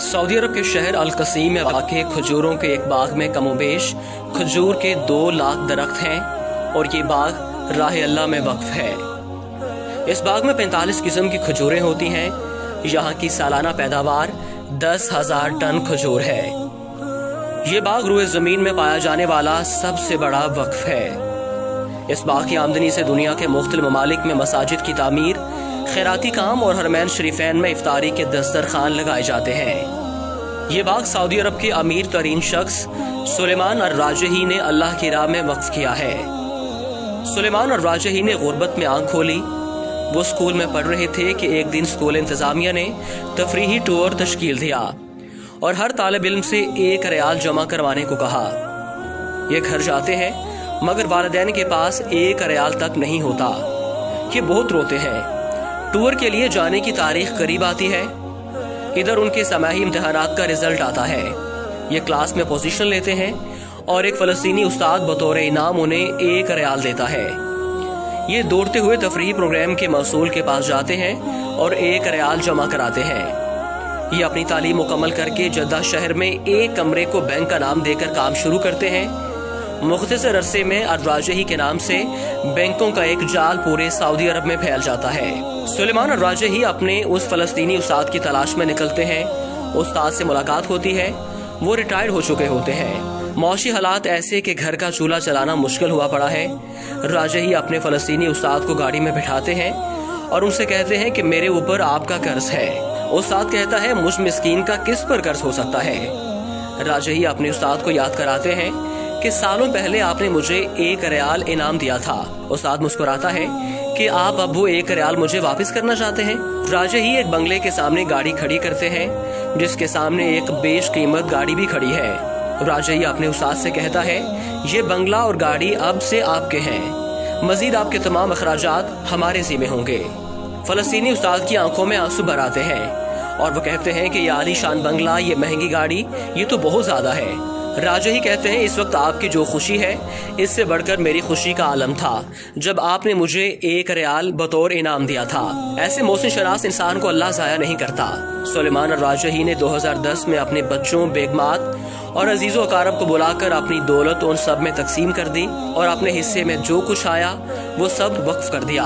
Saudi अरब के शहर अल-कसीम में वाक़े खजूरों के एक बाग में कमोबेश खजूर के 2 लाख दरख्त हैं और ये बाग राह अल्लाह में वक्फ है। इस बाग में 45 किस्म की खजूरें होती हैं। यहाँ की सालाना पैदावार 10,000 टन खजूर है। ये बाग रूए ज़मीन में पाया जाने वाला सबसे बड़ा वक्फ है। इस बाग की आमदनी से दुनिया के मुख्तलिफ ममालिक में मसाजिद की तामीर, खैराती काम और हरमैन शरीफैन में इफ्तारी के दस्तरखान लगाए जाते हैं। ये बाग सऊदी अरब के अमीर तरीन शख्स सुलेमान अर-राजही ने अल्लाह की राह में वक्फ किया है। सुलेमान अर-राजही ने गुर्बत में आंख खोली। वो स्कूल में पढ़ रहे थे कि एक दिन स्कूल इंतजामिया ने तफरीही टूर तश्कील दिया और हर तालिब इल्म से 1 रियाल जमा करवाने को कहा। ये घर जाते हैं मगर वालिदैन के पास 1 रियाल तक नहीं होता। ये बहुत रोते हैं। टूर के लिए जाने की तारीख करीब आती है। इधर उनके समाही इम्तिहानात का रिजल्ट आता है। ये क्लास में पोजीशन लेते हैं और एक फलस्तीनी उस्ताद बतौर इनाम उन्हें 1 रियाल देता है। ये दौड़ते हुए तफरीही प्रोग्राम के मसूल के पास जाते हैं और 1 रियाल जमा कराते हैं। ये अपनी तालीम मुकम्मल करके जद्दा शहर में एक कमरे को बैंक का नाम देकर काम शुरू करते हैं। मुख्तसर अरसे में अर-राजही के नाम से बैंकों का एक जाल पूरे सऊदी अरब में फैल जाता है। सुलेमान अर-राजही अपने उस फलस्तीनी उस्ताद की तलाश में निकलते हैं। उस्ताद से मुलाकात होती है। वो रिटायर्ड हो चुके होते हैं। मौशी हालात ऐसे कि घर का चूल्हा चलाना मुश्किल हुआ पड़ा है। राजही अपने फलस्तीनी उस्ताद को गाड़ी में बिठाते हैं और उनसे कहते हैं कि मेरे ऊपर आपका कर्ज है। उस्ताद कहता है मुझ मिस्कीन का किस पर कर्ज हो सकता है। राजही अपने उस्ताद को याद कराते हैं कि सालों पहले आपने मुझे 1 रियाल इनाम दिया था। उस्ताद मुस्कुराता है कि आप अब वो 1 रियाल मुझे वापस करना चाहते हैं। राजही एक बंगले के सामने गाड़ी खड़ी करते हैं जिसके सामने एक बेश कीमत गाड़ी भी खड़ी है। राजही अपने उस्ताद से कहता है ये बंगला और गाड़ी अब से आपके हैं। मजीद आपके तमाम अखराजात हमारे ज़िम्मे होंगे। फलस्तीनी उस्ताद की आंखों में आंसू भर आते हैं और वो कहते हैं कि ये आलीशान बंगला, ये महंगी गाड़ी, ये तो बहुत ज्यादा है। राजही कहते हैं इस वक्त आपकी जो खुशी है इससे बढ़कर मेरी खुशी का आलम था जब आपने मुझे 1 रियाल बतौर इनाम दिया था। ऐसे मोहसिन शनास इंसान को अल्लाह ज़ाया नहीं करता। सुलेमान अर-राजही ने 2010 में अपने बच्चों, बेगमात और अजीज़ो अकारब को बुलाकर अपनी दौलत उन सब में तकसीम कर दी और अपने हिस्से में जो कुछ आया वो सब वक्फ कर दिया।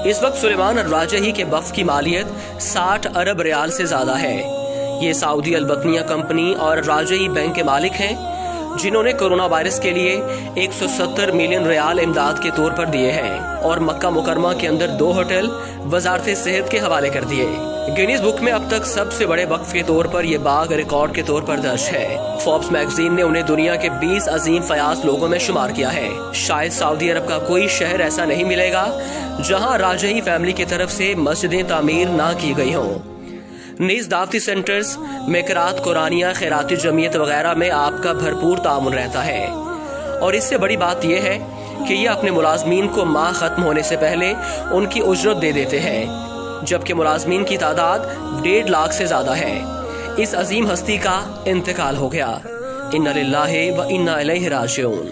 इस वक्त सुलेमान अर-राजही के वक्फ की मालियत 60 अरब रियाल से ज्यादा है। ये सऊदी अल-बतनिया कंपनी और राजही बैंक के मालिक हैं जिन्होंने कोरोना वायरस के लिए 170 मिलियन रियाल इमदाद के तौर पर दिए हैं और मक्का मुकरमा के अंदर 2 होटल वजारत सेहत के हवाले कर दिए। गिनीज बुक में अब तक सबसे बड़े वक्फ के तौर पर यह बाग रिकॉर्ड के तौर पर दर्ज है। फोर्ब्स मैगजीन ने उन्हें दुनिया के 20 अजीम फयाज लोगों में शुमार किया है। शायद सऊदी अरब का कोई शहर ऐसा नहीं मिलेगा जहां राजही फैमिली की तरफ से मस्जिदें तामीर ना की गई हों। नीज दावती सेंटर्स, मेकरात, कुरानिया, खैराती जमीयत वगैरह में आपका भरपूर तामुन रहता है। और इससे बड़ी बात यह है कि ये अपने मुलाजमीन को माह खत्म होने से पहले उनकी उजरत दे देते हैं, जबकि मुलाजमीन की तादाद 1.5 लाख से ज्यादा है। इस अजीम हस्ती का इंतकाल हो गया। इन्ना लिल्लाहि व इन्ना इलैहि राजिऊन।